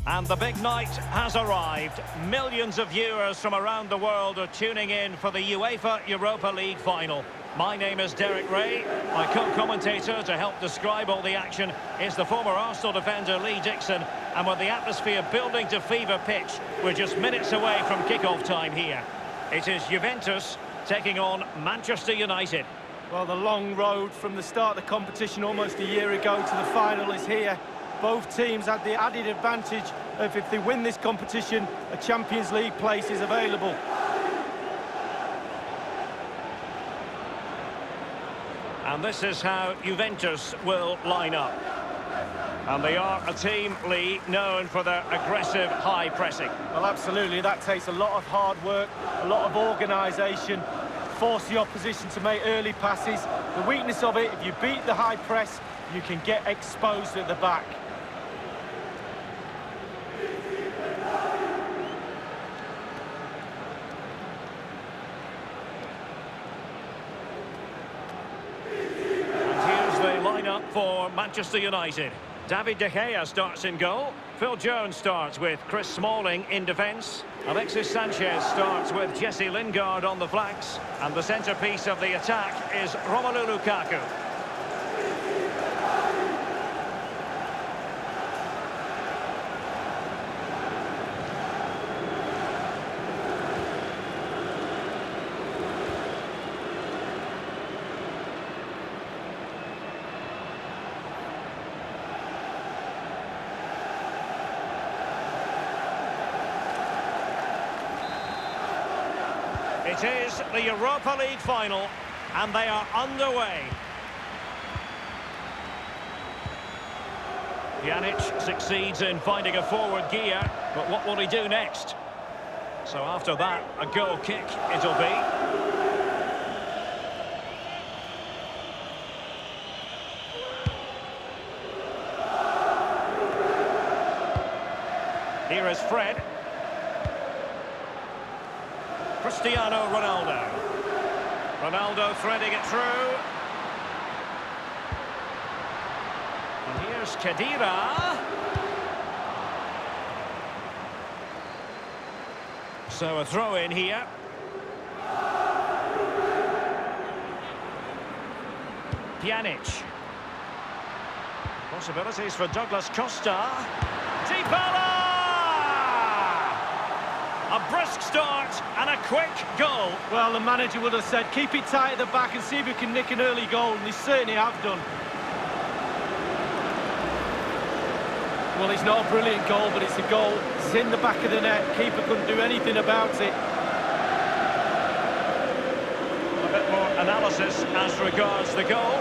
And the big night has arrived. Millions of viewers from around the world are tuning in for the UEFA Europa League final. My name is Derek Ray. My co-commentator to help describe all the action is the former Arsenal defender Lee Dixon. And with the atmosphere building to fever pitch, we're just minutes away from kick-off time here. It is Juventus taking on Manchester United. Well, the long road from the start of the competition almost a year ago to the final is here. Both teams had the added advantage of, if they win this competition, a Champions League place is available. And this is how Juventus will line up. And they are a team, Lee, known for their aggressive high pressing. Well, absolutely. That takes a lot of hard work, a lot of organisation, force the opposition to make early passes. The weakness of it, if you beat the high press, you can get exposed at the back. Lineup for Manchester United. David De Gea starts in goal. Phil Jones starts with Chris Smalling in defence. Alexis Sanchez starts with Jesse Lingard on the flanks. And the centrepiece of the attack is Romelu Lukaku. It is the Europa League final, and they are underway. Pjanic succeeds in finding a forward gear, but what will he do next? So after that, a goal kick it'll be. Here is Fred. Cristiano Ronaldo. Ronaldo threading it through. And here's Khedira. So a throw in here. Pjanic. Possibilities for Douglas Costa. Dybala! A brisk start and a quick goal. Well, the manager would have said, keep it tight at the back and see if we can nick an early goal, and they certainly have done. Well, it's not a brilliant goal, but it's a goal. It's in the back of the net. Keeper couldn't do anything about it. A bit more analysis as regards the goal.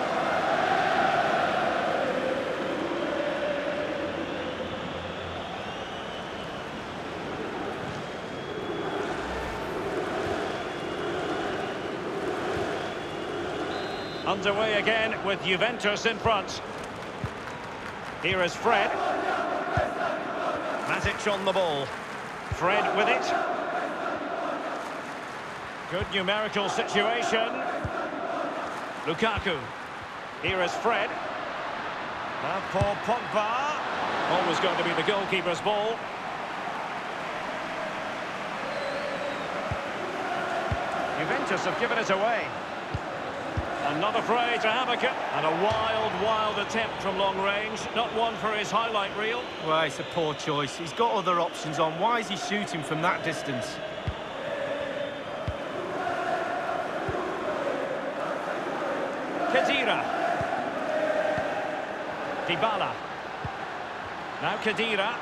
Underway again with Juventus in front. Here is Fred. Matic on the ball. Fred with it. Good numerical situation. Lukaku. Here is Fred. Now for Pogba. Always going to be the goalkeeper's ball. Juventus have given it away. And not afraid to have a cut. And a wild attempt from long range. Not one for his highlight reel. Well, it's a poor choice. He's got other options on. Why is he shooting from that distance? Khedira. Dybala. Now Khedira.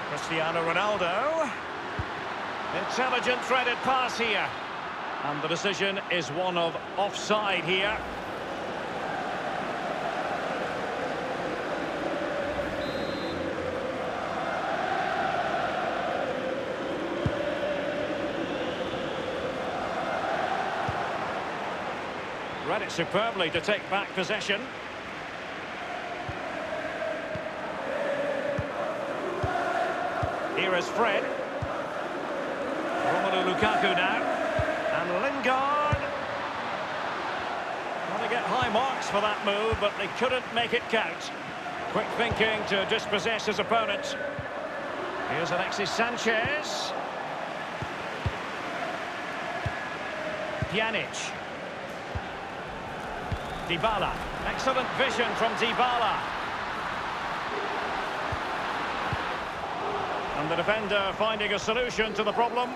Cristiano Ronaldo. Intelligent threaded pass here. And the decision is one of offside here. Read it superbly to take back possession. Here is Fred. Romelu Lukaku now. And Lingard. Want to get high marks for that move, but they couldn't make it count. Quick thinking to dispossess his opponent. Here's Alexis Sanchez. Pjanic. Dybala. Excellent vision from Dybala. And the defender finding a solution to the problem.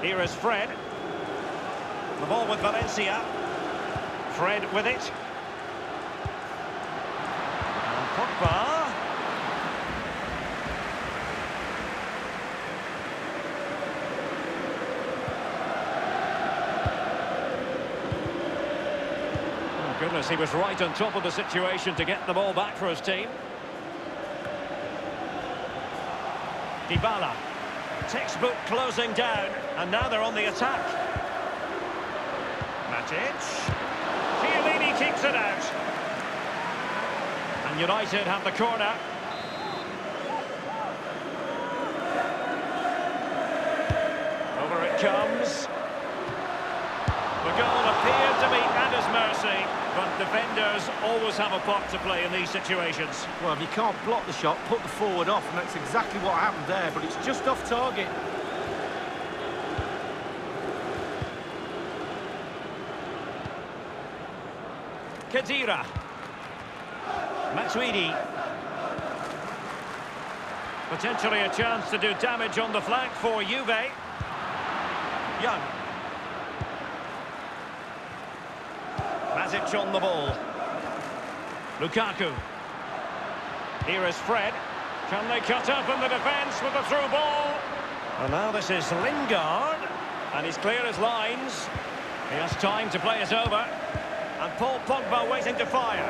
Here is Fred. The ball with Valencia. Fred with it. And Pogba. Oh, goodness, he was right on top of the situation to get the ball back for his team. Dybala. Textbook closing down, and now they're on the attack. Matic. Chiellini keeps it out. And United have the corner. Over it comes. The goal appeared to be at his mercy, but defenders always have a part to play in these situations. Well, if you can't block the shot, put the forward off, and that's exactly what happened there, but it's just off target. Khedira. Matuidi. Potentially a chance to do damage on the flank for Juve. Young. Matic on the ball. Lukaku. Here is Fred. Can they cut up in the defence with a through ball? And now this is Lingard. And he's cleared his lines. He has time to play it over. And Paul Pogba waiting to fire.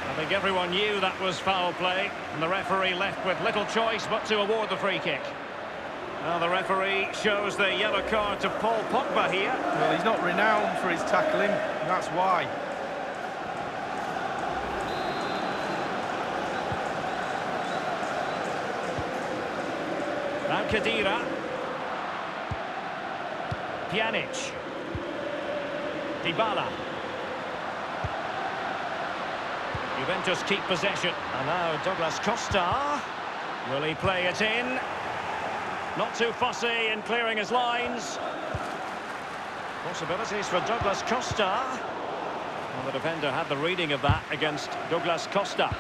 I think everyone knew that was foul play. And the referee left with little choice but to award the free kick. Now the referee shows the yellow card to Paul Pogba here. Well, he's not renowned for his tackling, and that's why. Now Khedira. Pjanic. Dybala. Juventus keep possession. And now Douglas Costa. Will he play it in? Not too fussy in clearing his lines. Possibilities for Douglas Costa. Well, the defender had the reading of that against Douglas Costa.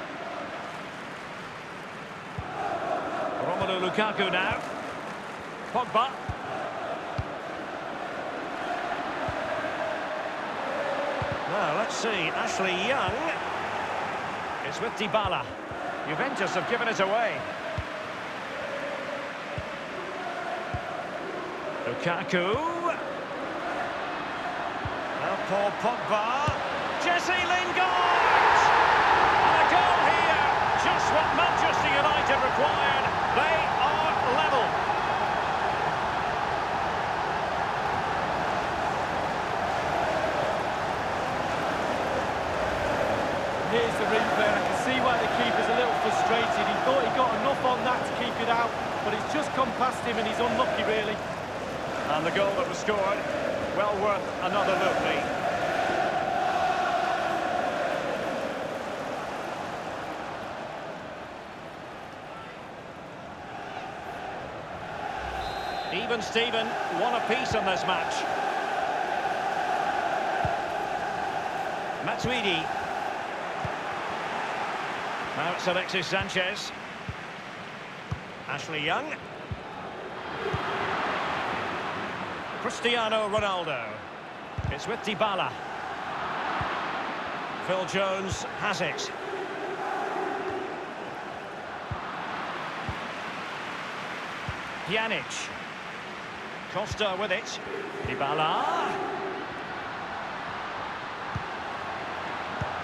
Romelu Lukaku now. Pogba. Now, let's see. Ashley Young. It's with Dybala. Juventus have given it away. Lukaku. Now Paul Pogba. Jesse Lingard! And a goal here. Just what Manchester United required. They are level. Here's the replay. I can see why the keeper's a little frustrated. He thought he got enough on that to keep it out, but it's just come past him and he's unlucky, really. And the goal that was scored, well worth another look, Lee. Even Steven, one apiece in this match. Matuidi. Now it's Alexis Sanchez. Ashley Young. Cristiano Ronaldo. It's with Dybala. Phil Jones has it. Pjanic. Costa with it. Dybala.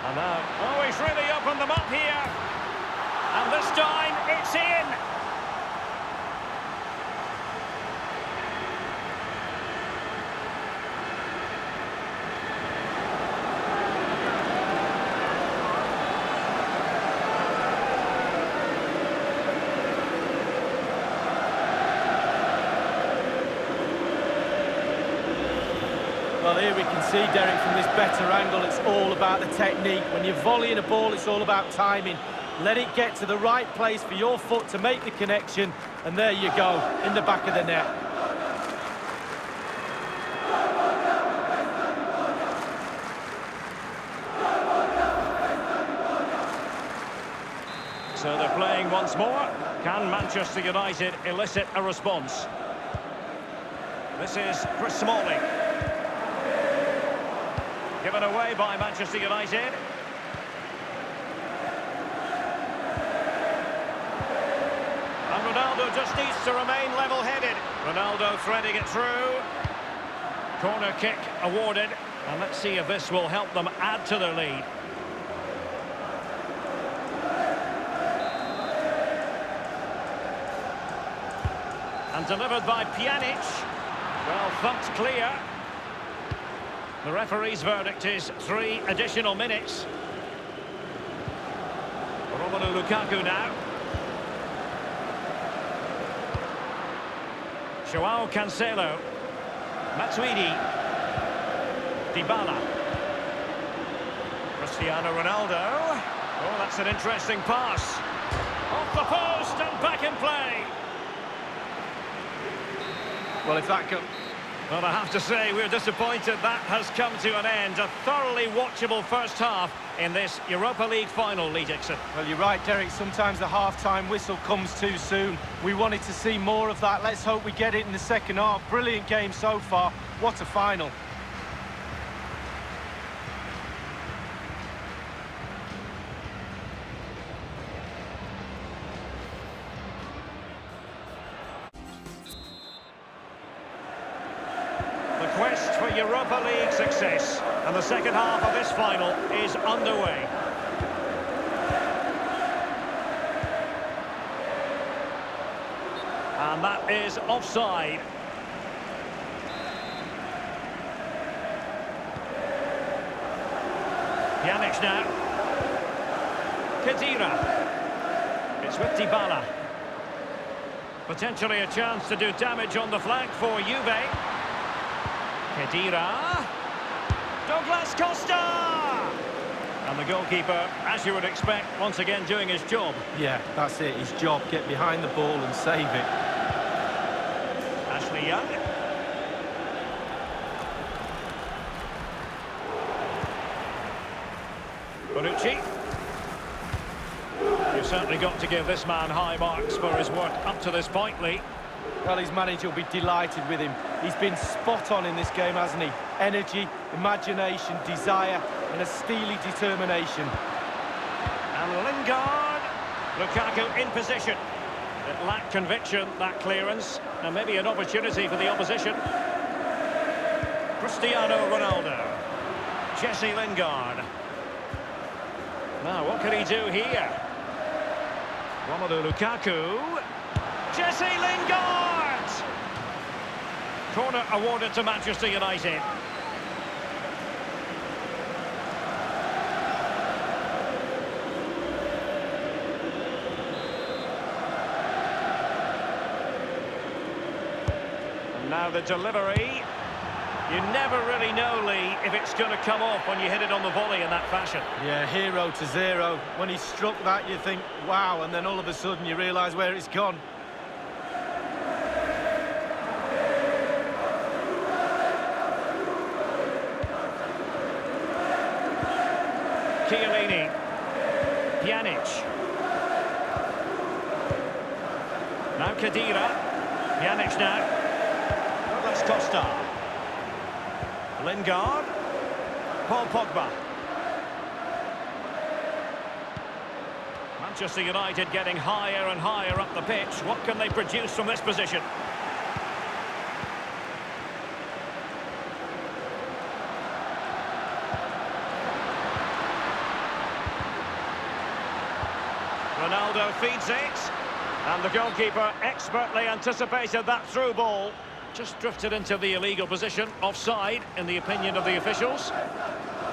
And now, oh, he's really opened them up here. And this time, it's in. Well, here we can see, Derek, from this better angle, it's all about the technique. When you're volleying a ball, it's all about timing. Let it get to the right place for your foot to make the connection, and there you go, in the back of the net. So they're playing once more. Can Manchester United elicit a response? This is Chris Smalling. Given away by Manchester United. And Ronaldo just needs to remain level-headed. Ronaldo threading it through. Corner kick awarded. And let's see if this will help them add to their lead. And delivered by Pjanic. Well, thumped clear. The referee's verdict is 3 additional minutes. Romelu Lukaku now. Joao Cancelo. Matuidi. Dybala. Cristiano Ronaldo. Oh, that's an interesting pass. Off the post and back in play. Well, if that could... Well, I have to say, we're disappointed that has come to an end. A thoroughly watchable first half in this Europa League final, Lee Dixon. Well, you're right, Derek. Sometimes the half-time whistle comes too soon. We wanted to see more of that. Let's hope we get it in the second half. Brilliant game so far. What a final. The quest for Europa League success, and the second half of this final is underway. And that is offside. Pjanic now. Khedira. It's with Dybala. Potentially a chance to do damage on the flank for Juve. Khedira. Douglas Costa! And the goalkeeper, as you would expect, once again doing his job. Yeah, that's it. His job. Get behind the ball and save it. Ashley Young. Bonucci. You've certainly got to give this man high marks for his work up to this point, Lee. Well, his manager will be delighted with him. He's been spot on in this game, hasn't he? Energy, imagination, desire, and a steely determination. And Lingard. Lukaku in position. It lacked conviction, that clearance, and maybe an opportunity for the opposition. Cristiano Ronaldo. Jesse Lingard. Now, what can he do here? Romelu Lukaku. Jesse Lingard! Corner awarded to Manchester United. And now the delivery. You never really know, Lee, if it's going to come off when you hit it on the volley in that fashion. Yeah, 0-0. When he struck that, you think, wow, and then all of a sudden you realise where it's gone. Chiellini. Pjanic. Now Khedira. Pjanic now. Douglas Costa. Lingard. Paul Pogba. Manchester United getting higher and higher up the pitch. What can they produce from this position? Ronaldo feeds it. And the goalkeeper expertly anticipated that through ball. Just drifted into the illegal position, offside, in the opinion of the officials.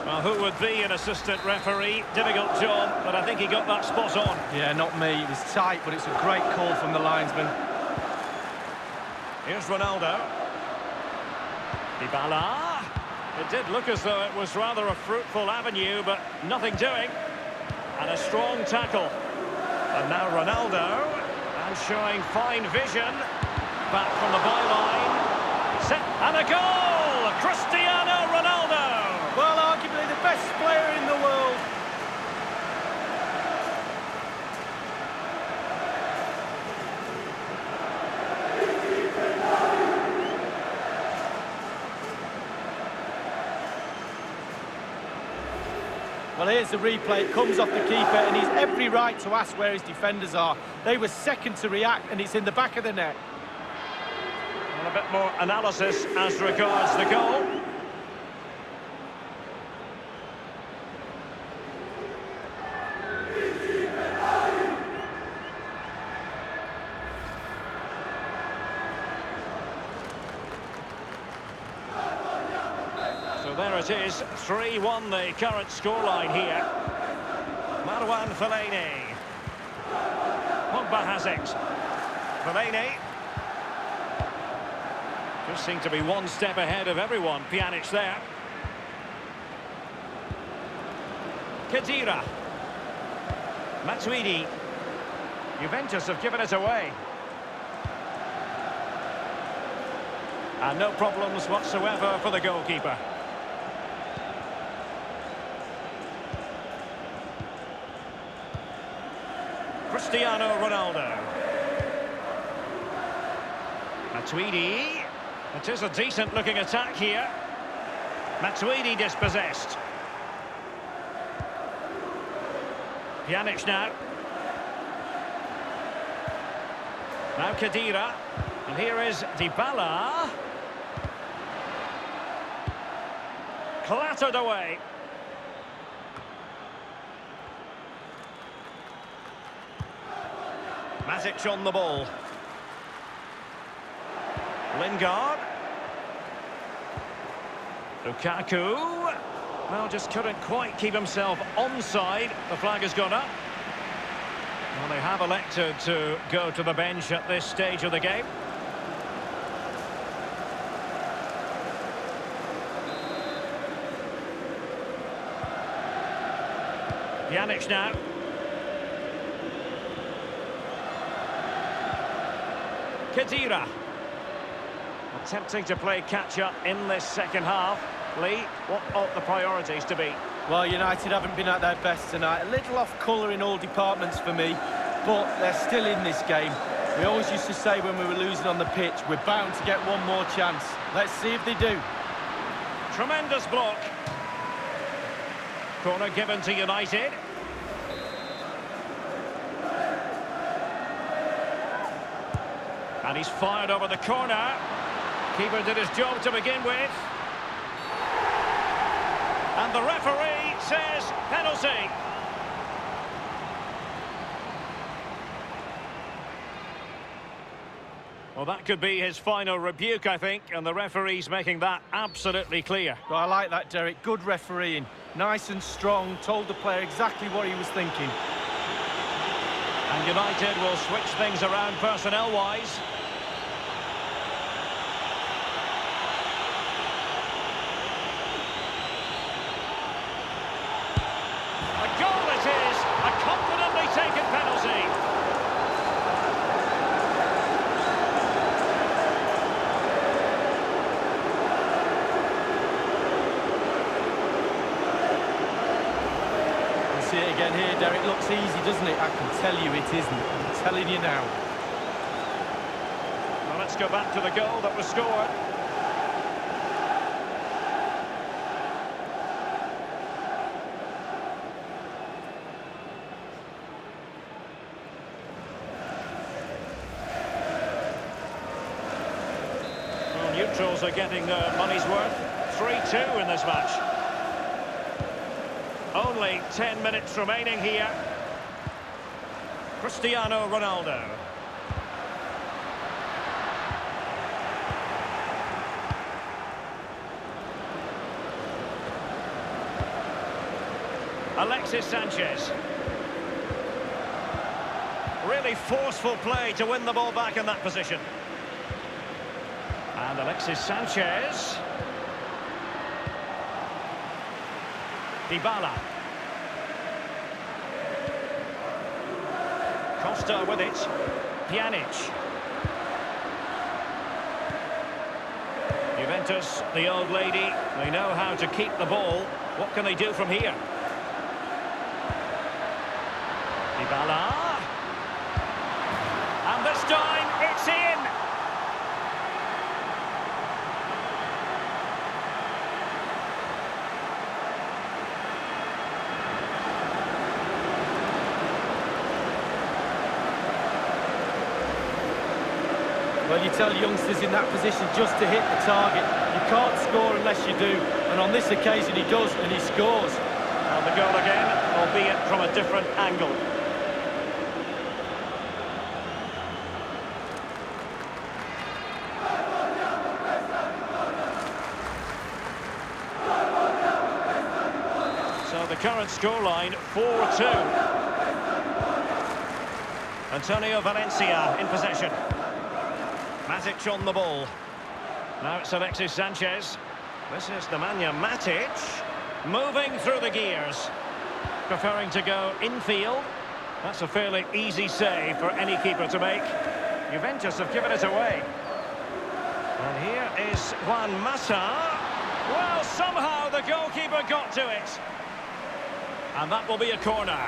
Well, who would be an assistant referee? Difficult job, but I think he got that spot on. Yeah, not me. It was tight, but it's a great call from the linesman. Here's Ronaldo. Dybala. It did look as though it was rather a fruitful avenue, but nothing doing. And a strong tackle. And now Ronaldo, and showing fine vision. Back from the byline. Set, and a goal! Cristiano Ronaldo! Well, arguably the best player in the world. Well, here's the replay. It comes off the keeper, and he's every right to ask where his defenders are. They were second to react, and it's in the back of the net. And a bit more analysis as regards the goal. So there it is, 3-1 the current scoreline here. Marouane Fellaini. Pogba has it. Fellaini. Just seem to be one step ahead of everyone. Pjanic there. Khedira. Matuidi. Juventus have given it away. And no problems whatsoever for the goalkeeper. Cristiano Ronaldo. Matuidi. It is a decent-looking attack here. Matuidi dispossessed. Pjanic now. Now Khedira. And here is Dybala. Clattered away. Matic on the ball. Lingard. Lukaku. Well, just couldn't quite keep himself onside. The flag has gone up. Well, they have elected to go to the bench at this stage of the game. Pjanic now. Khedira. Attempting to play catch-up in this second half. Lee, what ought the priorities to be? Well, United haven't been at their best tonight. A little off colour in all departments for me, but they're still in this game. We always used to say when we were losing on the pitch, we're bound to get one more chance. Let's see if they do. Tremendous block. Corner given to United. And he's fired over the corner. Keeper did his job to begin with. And the referee says penalty. Well, that could be his final rebuke, I think, and the referee's making that absolutely clear. Well, I like that, Derek. Good refereeing. Nice and strong. Told the player exactly what he was thinking. And United will switch things around personnel-wise. A goal it is! A confidently taken penalty. See it again here, Derek. Looks easy, doesn't it? I can tell you it isn't. I'm telling you now. Well, let's go back to the goal that was scored. Well, neutrals are getting their money's worth. 3-2 in this match. Only 10 minutes remaining here. Cristiano Ronaldo. Alexis Sanchez. Really forceful play to win the ball back in that position. And Alexis Sanchez. Dybala. Costa with it. Pjanic. Juventus, the old lady, they know how to keep the ball. What can they do from here? Dybala. And this time, it's in! Well, you tell youngsters in that position just to hit the target. You can't score unless you do. And on this occasion he does, and he scores. And the goal again, albeit from a different angle. So the current scoreline, 4-2. Antonio Valencia in possession. Matic on the ball. Now it's Alexis Sanchez. This is Nemanja Matic. Moving through the gears. Preferring to go infield. That's a fairly easy save for any keeper to make. Juventus have given it away. And here is Juan Mata. Well, somehow the goalkeeper got to it. And that will be a corner.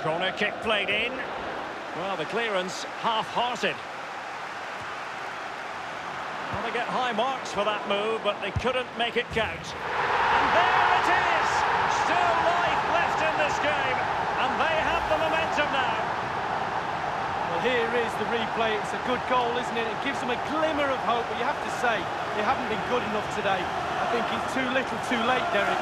Corner kick played in. Well, the clearance half-hearted. Well, they get high marks for that move, but they couldn't make it count. And there it is! Still life left in this game, and they have the momentum now. Well, here is the replay. It's a good goal, isn't it? It gives them a glimmer of hope, but you have to say, they haven't been good enough today. I think it's too little too late, Derek.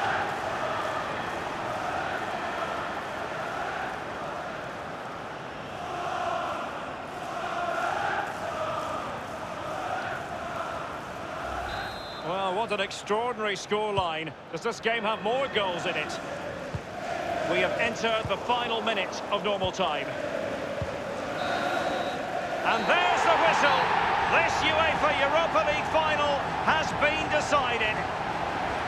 Well, what an extraordinary scoreline. Does this game have more goals in it? We have entered the final minute of normal time. And there's the whistle. This UEFA Europa League final has been decided.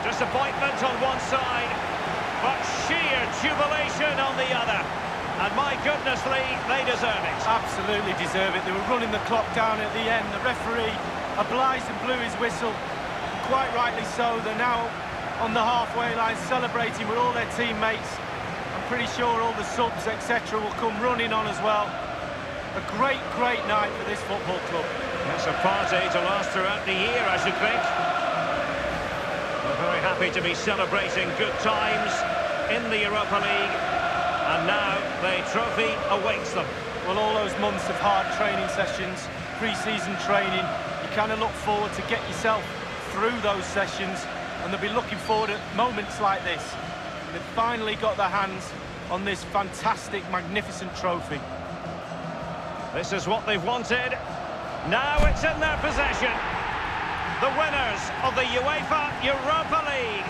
Disappointment on one side, but sheer jubilation on the other. And my goodness, Lee, they deserve it. Absolutely deserve it. They were running the clock down at the end. The referee obliged and blew his whistle. Quite rightly so. They're now on the halfway line celebrating with all their teammates. I'm pretty sure all the subs, etc. will come running on as well. A great, great night for this football club. That's a party to last throughout the year, I should think. We're very happy to be celebrating good times in the Europa League. And now the trophy awaits them. Well, all those months of hard training sessions, pre-season training, you kind of look forward to get yourself through those sessions, and they'll be looking forward at moments like this. They've finally got their hands on this fantastic, magnificent trophy. This is what they've wanted. Now it's in their possession. The winners of the UEFA Europa League.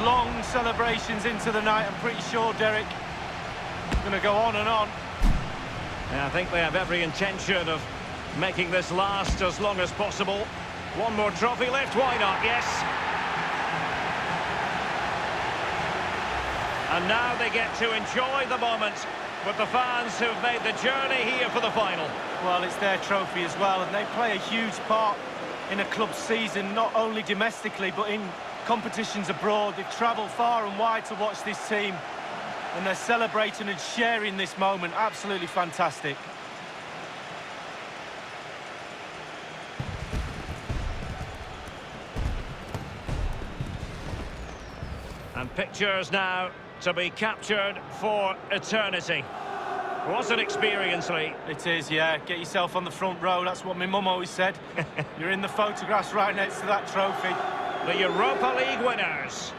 Long celebrations into the night. I'm pretty sure, Derek, it's going to go on and on. Yeah, I think they have every intention of making this last as long as possible. One more trophy left, why not? Yes. And now they get to enjoy the moment with the fans who've made the journey here for the final. Well, it's their trophy as well, and they play a huge part in a club's season, not only domestically, but in competitions abroad. They've travelled far and wide to watch this team, and they're celebrating and sharing this moment. Absolutely fantastic. And pictures now to be captured for eternity. What an experience, Lee. It is, yeah. Get yourself on the front row. That's what my mum always said. You're in the photographs right next to that trophy. The Europa League winners.